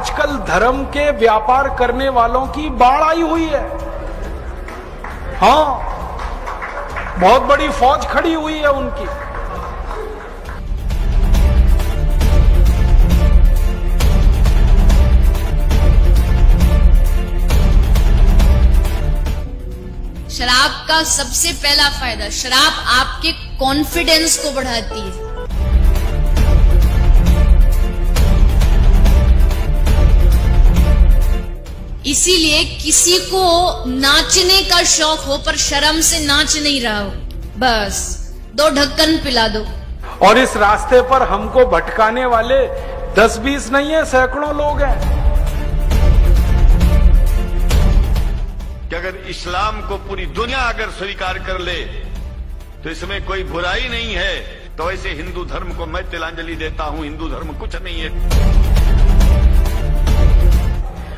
आजकल धर्म के व्यापार करने वालों की बाढ़ आई हुई है। हाँ, बहुत बड़ी फौज खड़ी हुई है उनकी। शराब का सबसे पहला फायदा, शराब आपके कॉन्फिडेंस को बढ़ाती है। इसीलिए किसी को नाचने का शौक हो पर शर्म से नाच नहीं रहा हो, बस 2 ढक्कन पिला दो। और इस रास्ते पर हमको भटकाने वाले 10-20 नहीं है, सैकड़ों लोग हैं। कि अगर इस्लाम को पूरी दुनिया अगर स्वीकार कर ले तो इसमें कोई बुराई नहीं है, तो ऐसे हिंदू धर्म को मैं तिलांजलि देता हूं। हिंदू धर्म कुछ नहीं है।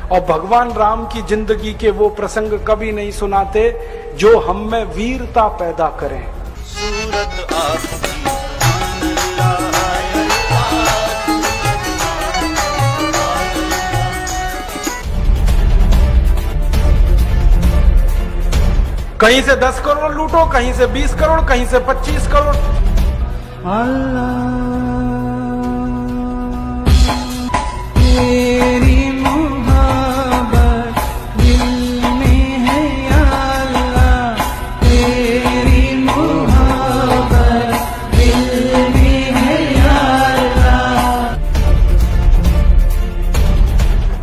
और भगवान राम की जिंदगी के वो प्रसंग कभी नहीं सुनाते जो हम में वीरता पैदा करें। सूरत कहीं से 10 करोड़ लूटो, कहीं से 20 करोड़, कहीं से 25 करोड़। तेरी मोहब्बत दिल में है या अल्लाह, तेरी मोहब्बत दिल में है या अल्लाह।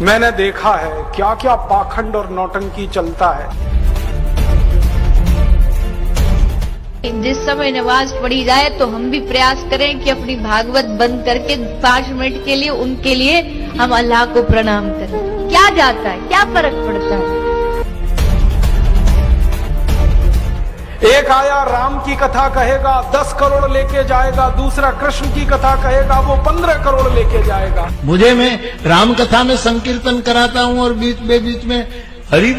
मैंने देखा है क्या क्या पाखंड और नौटंकी चलता है। जिस समय नमाज पढ़ी जाए तो हम भी प्रयास करें कि अपनी भागवत बंद करके 5 मिनट के लिए उनके लिए हम अल्लाह को प्रणाम करें। क्या जाता है, क्या फर्क पड़ता है। एक आया राम की कथा कहेगा 10 करोड़ लेके जाएगा, दूसरा कृष्ण की कथा कहेगा वो 15 करोड़ लेके जाएगा। मुझे मैं राम कथा में संकीर्तन कराता हूँ और बीच में हरि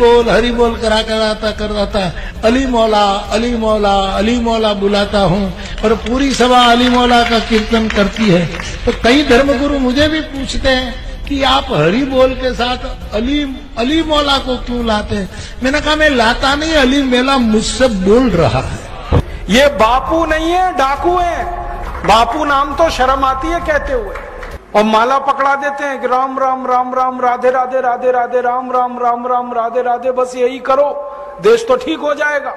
बोल कराता अली मौला अली मौला अली मौला बुलाता हूँ और पूरी सभा अली मौला का कीर्तन करती है। तो कई धर्मगुरु मुझे भी पूछते हैं कि आप हरि बोल के साथ अली मौला को क्यों लाते हैं। मैंने कहा मैं लाता नहीं, अली मेला मुझसे बोल रहा है। ये बापू नहीं है, डाकू है। बापू नाम तो शर्म आती है कहते हुए, और माला पकड़ा देते हैं कि राम राम राम राम राधे राधे राधे राधे राम राम राम राम राधे राधे, बस यही करो देश तो ठीक हो जाएगा।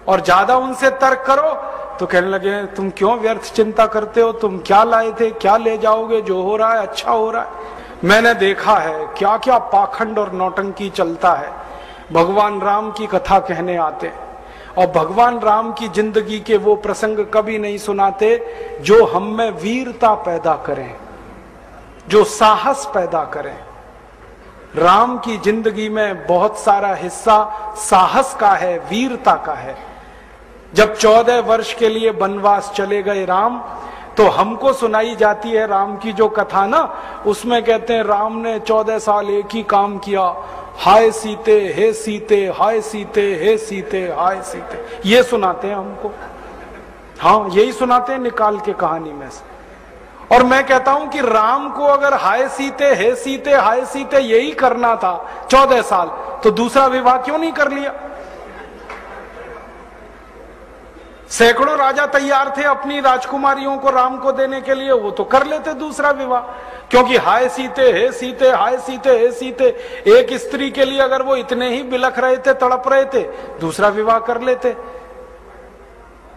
और ज्यादा उनसे तर्क करो तो कहने लगे तुम क्यों व्यर्थ चिंता करते हो, तुम क्या लाए थे, क्या ले जाओगे, जो हो रहा है अच्छा हो रहा है। मैंने देखा है क्या क्या पाखंड और नौटंकी चलता है। भगवान राम की कथा कहने आते हैं और भगवान राम की जिंदगी के वो प्रसंग कभी नहीं सुनाते जो हम में वीरता पैदा करें, जो साहस पैदा करें। राम की जिंदगी में बहुत सारा हिस्सा साहस का है, वीरता का है। जब 14 वर्ष के लिए वनवास चले गए राम, तो हमको सुनाई जाती है राम की जो कथा ना, उसमें कहते हैं राम ने 14 साल एक ही काम किया, हाय सीते हे सीते, हाय सीते हे सीते, हाय सीते, ये सुनाते हैं हमको। हाँ, यही सुनाते हैं निकाल के कहानी में से। और मैं कहता हूं कि राम को अगर हाय सीते हे सीते हाय सीते यही करना था 14 साल, तो दूसरा विवाह क्यों नहीं कर लिया। सैकड़ों राजा तैयार थे अपनी राजकुमारियों को राम को देने के लिए, वो तो कर लेते दूसरा विवाह, क्योंकि हाय सीते हे सीते हाय सीते हे सीते एक स्त्री के लिए अगर वो इतने ही बिलख रहे थे, तड़प रहे थे, दूसरा विवाह कर लेते।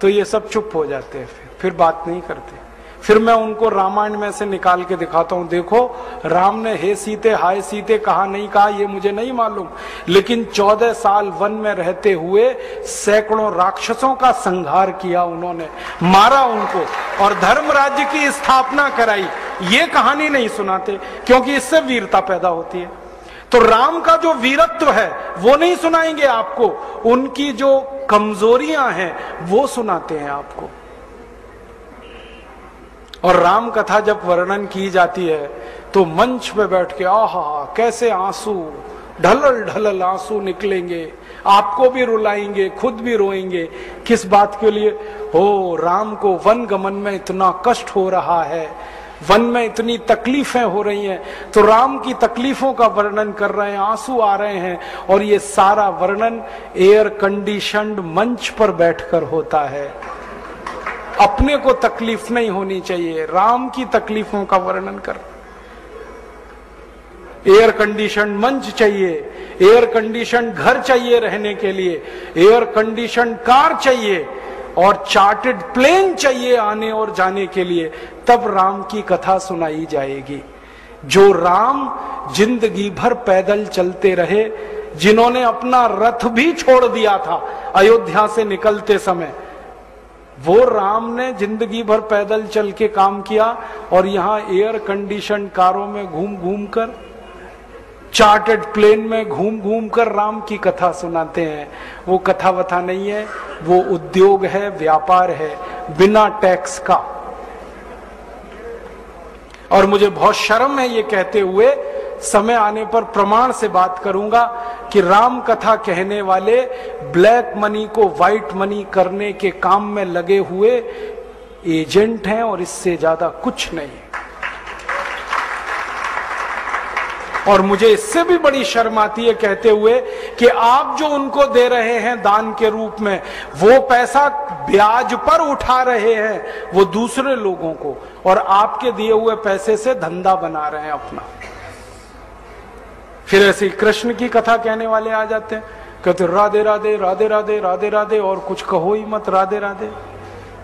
तो ये सब चुप हो जाते हैं, फिर बात नहीं करते। फिर मैं उनको रामायण में से निकाल के दिखाता हूं, देखो राम ने हे सीते हाय सीते कहा नहीं कहा ये मुझे नहीं मालूम, लेकिन 14 साल वन में रहते हुए सैकड़ों राक्षसों का संहार किया उन्होंने, मारा उनको और धर्म राज्य की स्थापना कराई। ये कहानी नहीं सुनाते क्योंकि इससे वीरता पैदा होती है। तो राम का जो वीरत्व है वो नहीं सुनाएंगे आपको, उनकी जो कमजोरियां हैं वो सुनाते हैं आपको। और राम कथा जब वर्णन की जाती है तो मंच पे बैठ के आहा कैसे आंसू ढलल ढलल आंसू निकलेंगे, आपको भी रुलाएंगे, खुद भी रोएंगे। किस बात के लिए? हो राम को वन गमन में इतना कष्ट हो रहा है, वन में इतनी तकलीफें हो रही हैं, तो राम की तकलीफों का वर्णन कर रहे हैं, आंसू आ रहे हैं, और ये सारा वर्णन एयर कंडीशन्ड मंच पर बैठकर होता है। अपने को तकलीफ नहीं होनी चाहिए, राम की तकलीफों का वर्णन कर। एयर कंडीशन मंच चाहिए, एयर कंडीशन घर चाहिए रहने के लिए, एयर कंडीशन कार चाहिए, और चार्टर्ड प्लेन चाहिए आने और जाने के लिए, तब राम की कथा सुनाई जाएगी। जो राम जिंदगी भर पैदल चलते रहे, जिन्होंने अपना रथ भी छोड़ दिया था अयोध्या से निकलते समय, वो राम ने जिंदगी भर पैदल चल के काम किया, और यहां एयर कंडीशन कारों में घूम घूम कर, चार्टर्ड प्लेन में घूम घूम कर राम की कथा सुनाते हैं। वो कथा वथा नहीं है, वो उद्योग है, व्यापार है, बिना टैक्स का। और मुझे बहुत शर्म है ये कहते हुए, समय आने पर प्रमाण से बात करूंगा कि राम कथा कहने वाले ब्लैक मनी को व्हाइट मनी करने के काम में लगे हुए एजेंट हैं, और इससे ज्यादा कुछ नहीं। और मुझे इससे भी बड़ी शर्म आती है कहते हुए कि आप जो उनको दे रहे हैं दान के रूप में, वो पैसा ब्याज पर उठा रहे हैं वो दूसरे लोगों को, और आपके दिए हुए पैसे से धंधा बना रहे हैं अपना। फिर ऐसे कृष्ण की कथा कहने वाले आ जाते हैं, कहते राधे राधे राधे राधे राधे राधे, और कुछ कहो ही मत, राधे राधे।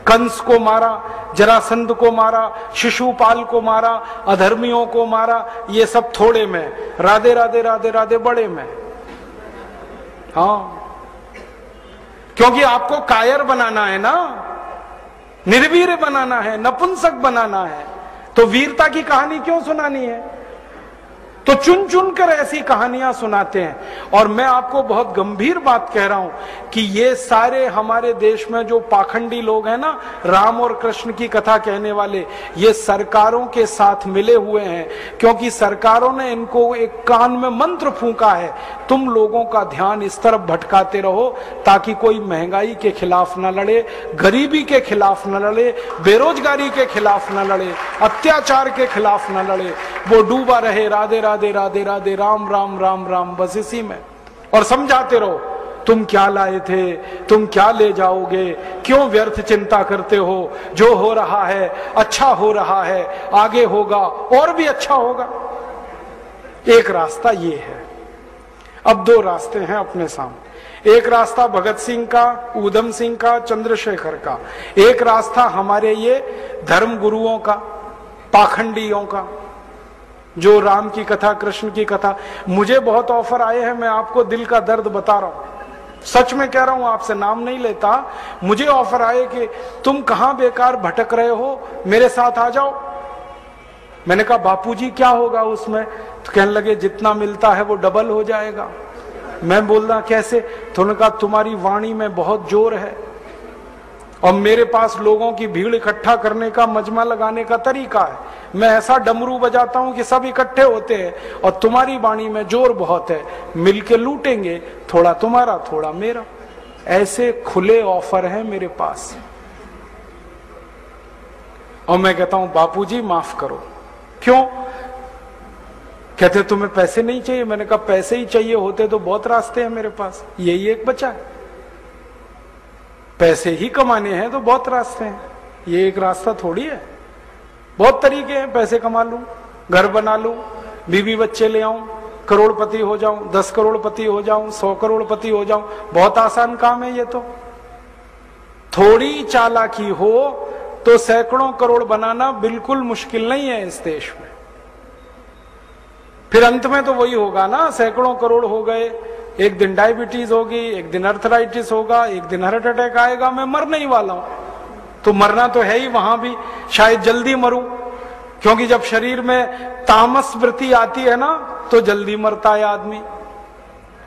कंस को मारा, जरासंध को मारा, शिशुपाल को मारा, अधर्मियों को मारा, ये सब थोड़े में, राधे राधे राधे राधे बड़े में। हाँ, क्योंकि आपको कायर बनाना है ना, निर्वीर बनाना है, नपुंसक बनाना है, तो वीरता की कहानी क्यों सुनानी है? तो चुन चुन कर ऐसी कहानियां सुनाते हैं। और मैं आपको बहुत गंभीर बात कह रहा हूं कि ये सारे हमारे देश में जो पाखंडी लोग हैं ना, राम और कृष्ण की कथा कहने वाले, ये सरकारों के साथ मिले हुए हैं, क्योंकि सरकारों ने इनको एक कान में मंत्र फूंका है, तुम लोगों का ध्यान इस तरफ भटकाते रहो ताकि कोई महंगाई के खिलाफ न लड़े, गरीबी के खिलाफ न लड़े, बेरोजगारी के खिलाफ न लड़े, अत्याचार के खिलाफ न लड़े, वो डूबा रहे राधे राधे राधे राधे राम राम राम राम, बस इसी में। और समझाते रहो, तुम क्या लाए थे, तुम क्या ले जाओगे, क्यों व्यर्थ चिंता करते हो, जो हो रहा है अच्छा हो रहा है, आगे होगा और भी अच्छा होगा। एक रास्ता ये है। अब दो रास्ते हैं अपने सामने, एक रास्ता भगत सिंह का, ऊधम सिंह का, चंद्रशेखर का, एक रास्ता हमारे ये धर्म गुरुओं का, पाखंडियों का, जो राम की कथा, कृष्ण की कथा। मुझे बहुत ऑफर आए हैं, मैं आपको दिल का दर्द बता रहा हूं, सच में कह रहा हूं, आपसे नाम नहीं लेता। मुझे ऑफर आए कि तुम कहां बेकार भटक रहे हो, मेरे साथ आ जाओ। मैंने कहा बापूजी क्या होगा उसमें? तो कहने लगे जितना मिलता है वो डबल हो जाएगा। मैं बोल रहा कैसे? तो उन्होंने कहा तुम्हारी वाणी में बहुत जोर है, और मेरे पास लोगों की भीड़ इकट्ठा करने का, मजमा लगाने का तरीका है। मैं ऐसा डमरू बजाता हूं कि सब इकट्ठे होते हैं, और तुम्हारी वाणी में जोर बहुत है, मिलके लूटेंगे, थोड़ा तुम्हारा थोड़ा मेरा। ऐसे खुले ऑफर हैं मेरे पास। और मैं कहता हूं बापूजी माफ करो। क्यों? कहते तुम्हें पैसे नहीं चाहिए। मैंने कहा पैसे ही चाहिए होते तो बहुत रास्ते हैं मेरे पास, यही एक बचा है। पैसे ही कमाने हैं तो बहुत रास्ते हैं, ये एक रास्ता थोड़ी है। बहुत तरीके हैं, पैसे कमा लूं, घर बना लूं, बीवी बच्चे ले आऊं, करोड़पति हो जाऊं, 10 करोड़पति हो जाऊं, 100 करोड़पति हो जाऊं, बहुत आसान काम है ये तो। थोड़ी चालाकी हो तो सैकड़ों करोड़ बनाना बिल्कुल मुश्किल नहीं है इस देश में। फिर अंत में तो वही होगा ना, सैकड़ों करोड़ हो गए, एक दिन डायबिटीज होगी, एक दिन अर्थराइटिस होगा, एक दिन हार्ट अटैक आएगा, मैं मरने ही वाला हूं। तो मरना तो है ही, वहां भी शायद जल्दी मरूं, क्योंकि जब शरीर में तामस वृत्ति आती है ना तो जल्दी मरता है आदमी।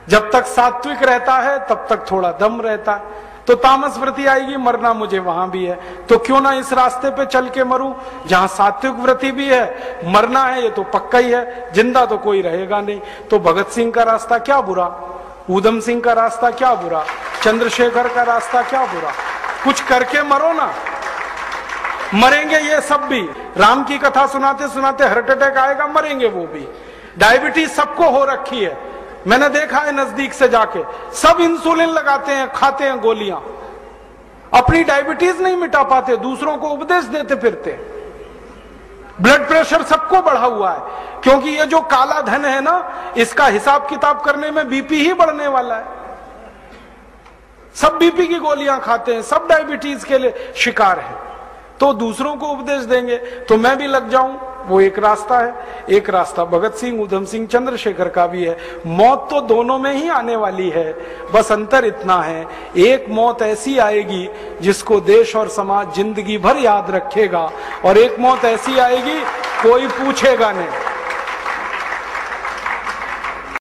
जब तक सात्विक रहता है तब तक थोड़ा दम रहता है, तो तामस वृत्ति आएगी, मरना मुझे वहां भी है। तो क्यों ना इस रास्ते पे चल के मरूं जहां सात्विक वृत्ति भी है, मरना है ये तो पक्का ही है, जिंदा तो कोई रहेगा नहीं। तो भगत सिंह का रास्ता क्या बुरा, ऊधम सिंह का रास्ता क्या बुरा, चंद्रशेखर का रास्ता क्या बुरा, कुछ करके मरो ना। मरेंगे ये सब भी। राम की कथा सुनाते सुनाते हार्ट अटैक आएगा, मरेंगे वो भी। डायबिटीज सबको हो रखी है, मैंने देखा है नजदीक से जाके, सब इंसुलिन लगाते हैं, खाते हैं गोलियां, अपनी डायबिटीज नहीं मिटा पाते, दूसरों को उपदेश देते फिरते। ब्लड प्रेशर सबको बढ़ा हुआ है, क्योंकि ये जो काला धन है ना, इसका हिसाब किताब करने में बीपी ही बढ़ने वाला है। सब बीपी की गोलियां खाते हैं, सब डायबिटीज के लिए शिकार हैं, तो दूसरों को उपदेश देंगे तो मैं भी लग जाऊं, वो एक रास्ता है। एक रास्ता भगत सिंह, उधम सिंह, चंद्रशेखर का भी है। मौत तो दोनों में ही आने वाली है, बस अंतर इतना है, एक मौत ऐसी आएगी जिसको देश और समाज जिंदगी भर याद रखेगा, और एक मौत ऐसी आएगी कोई पूछेगा नहीं।